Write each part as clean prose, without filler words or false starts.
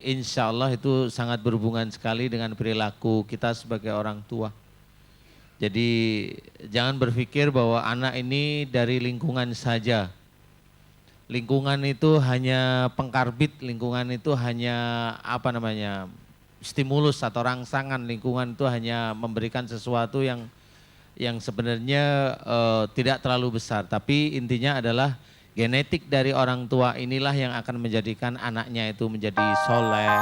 insya Allah itu sangat berhubungan sekali dengan perilaku kita sebagai orang tua. Jadi jangan berpikir bahwa anak ini dari lingkungan saja. Lingkungan itu hanya pengkarbit, lingkungan itu hanya stimulus atau rangsangan, lingkungan itu hanya memberikan sesuatu yang sebenarnya tidak terlalu besar, tapi intinya adalah genetik dari orang tua inilah yang akan menjadikan anaknya itu menjadi soleh.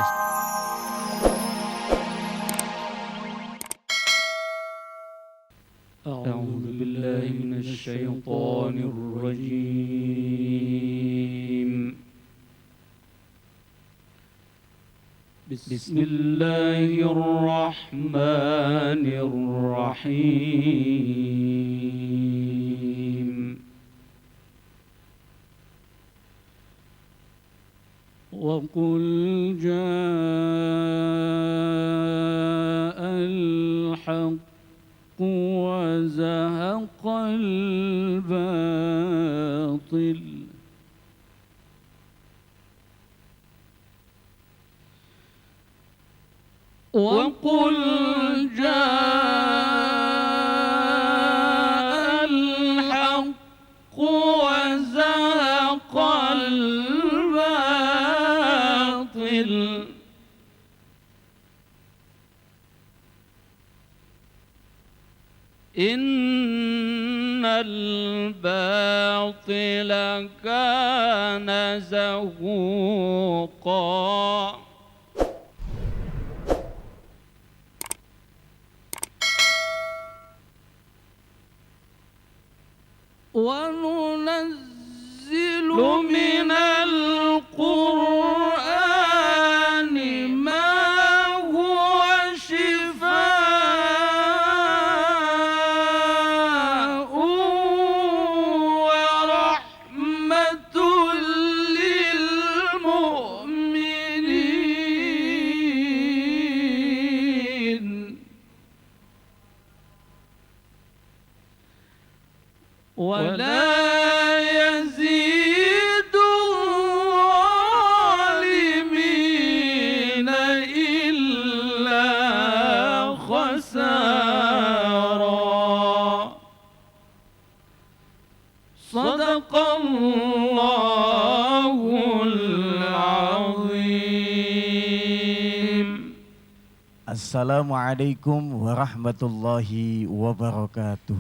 أعوذ بالله من الشيطان الرجيم بسم الله الرحمن الرحيم وقل جاء الحق وزهق الباطل وقل جاء الحق وزهق الباطل إن الباطل كان زهوقا وننزل من القرآن ما هو شفاء ورحمة للمؤمنين ولا يزيد الظالمين إلا خسارا صدق الله العظيم. Assalamualaikum warahmatullahi wabarakatuh.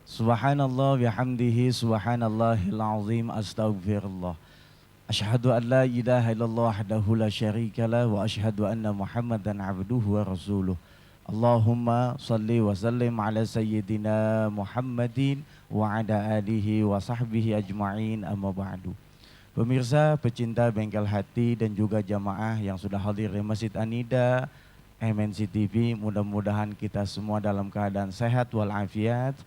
Subhanallah bihamdihi subhanallahil azim astaghfirullah. Asyhadu an la ilaha illallah wahdahu la syarikalah wa asyhadu anna Muhammadan abduhu wa rasuluh. Allahumma salli wa sallim ala sayyidina Muhammadin wa ala alihi wa sahbihi ajma'in amma ba'du. Pemirsa, pecinta bengkel hati dan juga jamaah yang sudah hadir di Masjid Anida MNC TV, mudah-mudahan kita semua dalam keadaan sehat walafiat.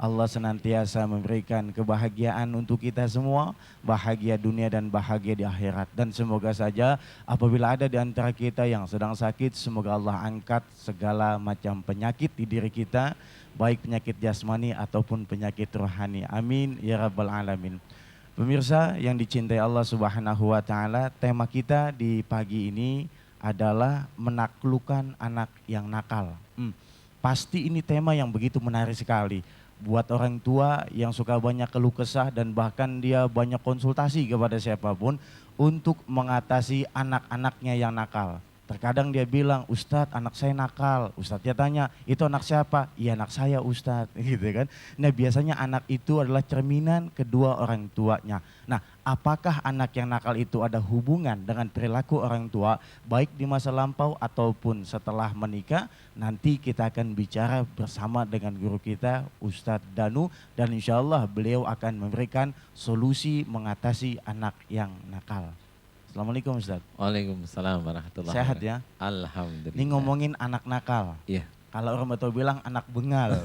Allah senantiasa memberikan kebahagiaan untuk kita semua, bahagia dunia dan bahagia di akhirat. Dan semoga saja apabila ada di antara kita yang sedang sakit, semoga Allah angkat segala macam penyakit di diri kita, baik penyakit jasmani ataupun penyakit rohani. Amin ya rabbal alamin. Pemirsa yang dicintai Allah Subhanahu wa taala, tema kita di pagi ini adalah menaklukkan anak yang nakal. Pasti ini tema yang begitu menarik sekali buat orang tua yang suka banyak keluh kesah dan bahkan dia banyak konsultasi kepada siapapun untuk mengatasi anak-anaknya yang nakal. Terkadang dia bilang, Ustadz anak saya nakal. Ustadznya tanya, itu anak siapa? Iya anak saya Ustadz, gitu kan. Nah biasanya anak itu adalah cerminan kedua orang tuanya. Nah apakah anak yang nakal itu ada hubungan dengan perilaku orang tua baik di masa lampau ataupun setelah menikah? Nanti kita akan bicara bersama dengan guru kita Ustadz Danu dan insya Allah beliau akan memberikan solusi mengatasi anak yang nakal. Assalamualaikum Ustadz. Waalaikumsalam warahmatullahi Sehat wabarakatuh. ya? Alhamdulillah. Ini ngomongin anak nakal. Iya. Kalau orang betul bilang anak bengal.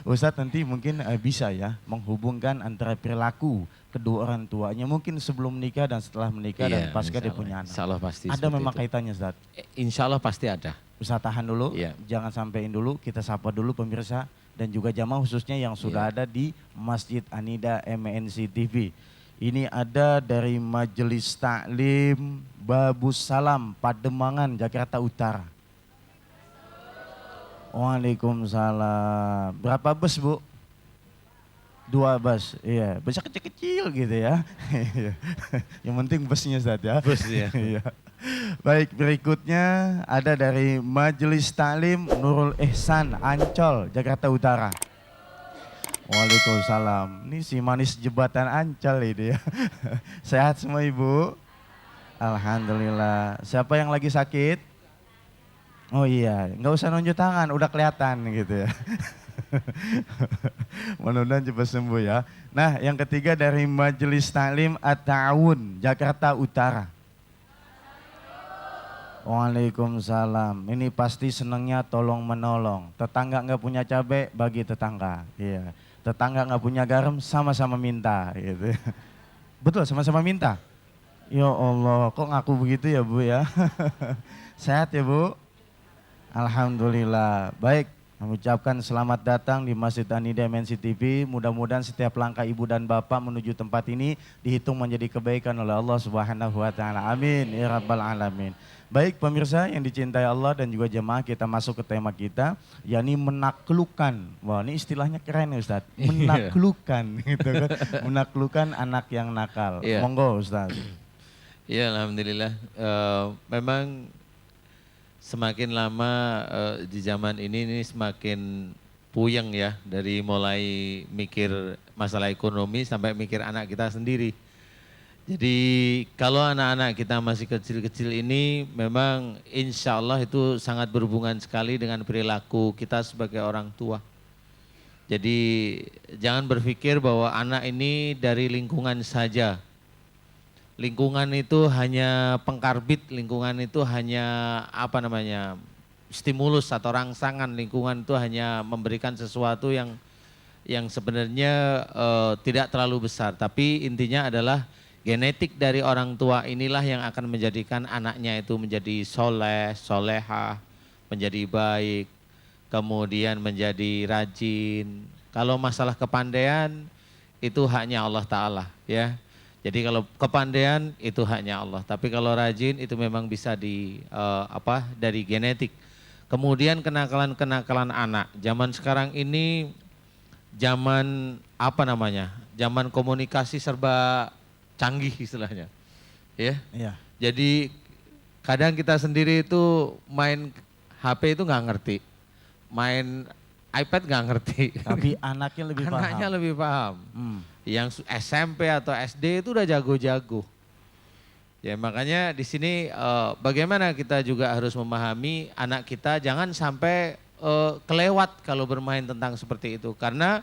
Ustadz nanti mungkin bisa ya menghubungkan antara perilaku kedua orang tuanya mungkin sebelum menikah dan setelah menikah dan pasca dia punya anak. Insya Allah pasti. Ada memang kaitannya Ustadz? Insya Allah pasti ada. Bisa tahan dulu, Iya. jangan sampein dulu, kita sapa dulu pemirsa dan juga jamaah khususnya yang sudah ada di Masjid Anida MNC TV. Ini ada dari Majelis Taklim Babus Salam Pademangan, Jakarta Utara. Waalaikumsalam. Berapa bus, Bu? 2 bus, iya. Busnya kecil-kecil gitu ya. Yang penting busnya Ustaz ya. Bus ya. Iya. Baik, berikutnya ada dari Majelis Taklim Nurul Ihsan Ancol, Jakarta Utara. Waalaikumsalam. Ini si manis jembatan Ancol ini ya. Sehat semua Ibu? Alhamdulillah. Siapa yang lagi sakit? Oh iya, nggak usah nunjuk tangan, udah kelihatan gitu ya. Mudah-mudahan cepat sembuh ya. Nah, yang ketiga dari Majelis Taklim At-Ta'awun, Jakarta Utara. Waalaikumsalam. Ini pasti senangnya tolong menolong. Tetangga nggak punya cabai, bagi tetangga. Iya. Tetangga nggak punya garam, sama-sama minta. Gitu. Betul, sama-sama minta. Ya Allah, kok ngaku begitu ya Bu ya? Sehat ya Bu? Alhamdulillah. Baik, mengucapkan selamat datang di Masjid Anida MNC TV. Mudah-mudahan setiap langkah ibu dan bapak menuju tempat ini dihitung menjadi kebaikan oleh Allah Subhanahu wa taala. Amin ya rabbal alamin. Baik pemirsa yang dicintai Allah dan juga jemaah, kita masuk ke tema kita, yakni menaklukkan. Wah, ini istilahnya keren ya Ustaz. Menaklukkan gitu kan. Menaklukkan anak yang nakal. Iya. Monggo Ustaz. Ya alhamdulillah. Memang semakin lama di zaman ini semakin puyeng ya, dari mulai mikir masalah ekonomi sampai mikir anak kita sendiri. Jadi kalau anak-anak kita masih kecil-kecil ini memang insya Allah itu sangat berhubungan sekali dengan perilaku kita sebagai orang tua. Jadi jangan berpikir bahwa anak ini dari lingkungan saja. Lingkungan itu hanya pengkarbit, lingkungan itu hanya stimulus atau rangsangan, lingkungan itu hanya memberikan sesuatu yang sebenarnya tidak terlalu besar, tapi intinya adalah genetik dari orang tua inilah yang akan menjadikan anaknya itu menjadi soleh, solehah, menjadi baik, kemudian menjadi rajin. Kalau masalah kepandaian itu haknya Allah Ta'ala ya. Jadi kalau kepandaian itu haknya Allah, tapi kalau rajin itu memang bisa dari genetik. Kemudian kenakalan-kenakalan anak. Zaman sekarang ini zaman zaman komunikasi serba canggih istilahnya. Ya. Iya. Jadi kadang kita sendiri itu main HP itu nggak ngerti. Main iPad nggak ngerti. Tapi anaknya lebih paham. Anaknya lebih paham. Yang SMP atau SD itu udah jago-jago. Ya makanya di sini bagaimana kita juga harus memahami anak kita jangan sampai kelewat kalau bermain tentang seperti itu. Karena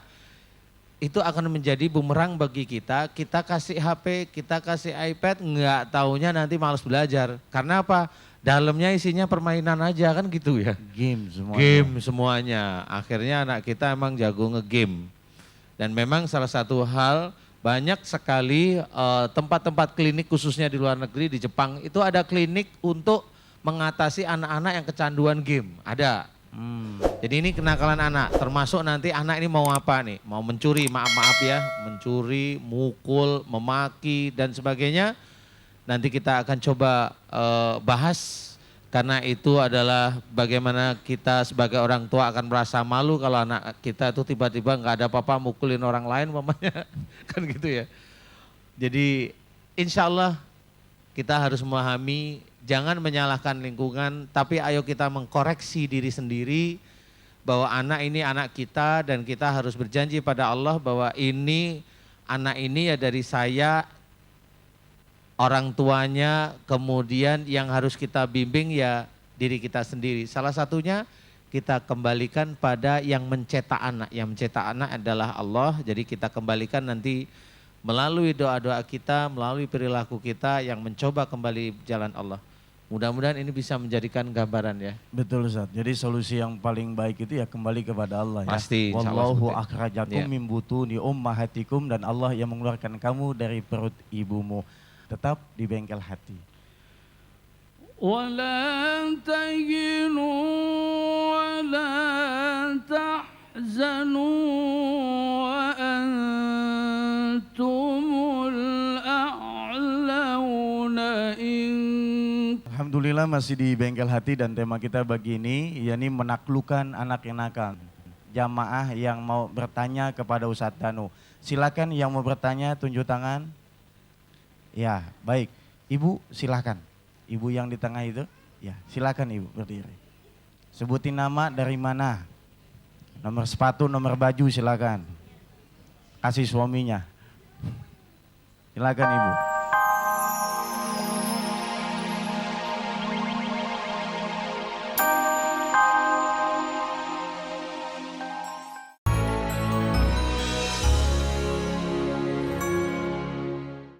itu akan menjadi bumerang bagi kita. Kita kasih HP, kita kasih iPad, nggak taunya nanti malas belajar. Karena apa? Dalamnya isinya permainan aja kan gitu ya. Game semuanya. Game semuanya. Akhirnya anak kita emang jago nge-game. Dan memang salah satu hal banyak sekali tempat-tempat klinik khususnya di luar negeri, di Jepang itu ada klinik untuk mengatasi anak-anak yang kecanduan game. Ada. Jadi ini kenakalan anak, termasuk nanti anak ini mau apa nih? Mau mencuri, maaf ya, mencuri, mukul, memaki dan sebagainya. Nanti kita akan coba bahas. Karena itu adalah bagaimana kita sebagai orang tua akan merasa malu kalau anak kita itu tiba-tiba nggak ada apa-apa mukulin orang lain mamanya. Kan gitu ya. Jadi insya Allah kita harus memahami, jangan menyalahkan lingkungan, tapi ayo kita mengkoreksi diri sendiri bahwa anak ini anak kita dan kita harus berjanji pada Allah bahwa ini anak ini ya dari saya, orang tuanya, kemudian yang harus kita bimbing ya diri kita sendiri. Salah satunya kita kembalikan pada yang mencetak anak. Yang mencetak anak adalah Allah, jadi kita kembalikan nanti melalui doa-doa kita, melalui perilaku kita yang mencoba kembali jalan Allah. Mudah-mudahan ini bisa menjadikan gambaran ya. Betul Ustaz. Jadi solusi yang paling baik itu ya kembali kepada Allah ya. Pasti. insya Allah Wallahu seperti itu. akhrajakum Ya. min butuni ummahatikum, dan Allah yang mengeluarkan kamu dari perut ibumu. Tetap di bengkel hati. ولا تهنوا ولا تحزنوا وأنتم الأعلون إن Alhamdulillah masih di bengkel hati dan tema kita pagi ini yakni menaklukkan anak yang nakal. Jamaah yang mau bertanya kepada Ustadz Danu. Silakan yang mau bertanya tunjuk tangan. Ya, baik. Ibu silakan. Ibu yang di tengah itu. Ya, silakan Ibu berdiri. Sebutin nama dari mana. Nomor sepatu, nomor baju silakan. Kasih suaminya. Silakan Ibu.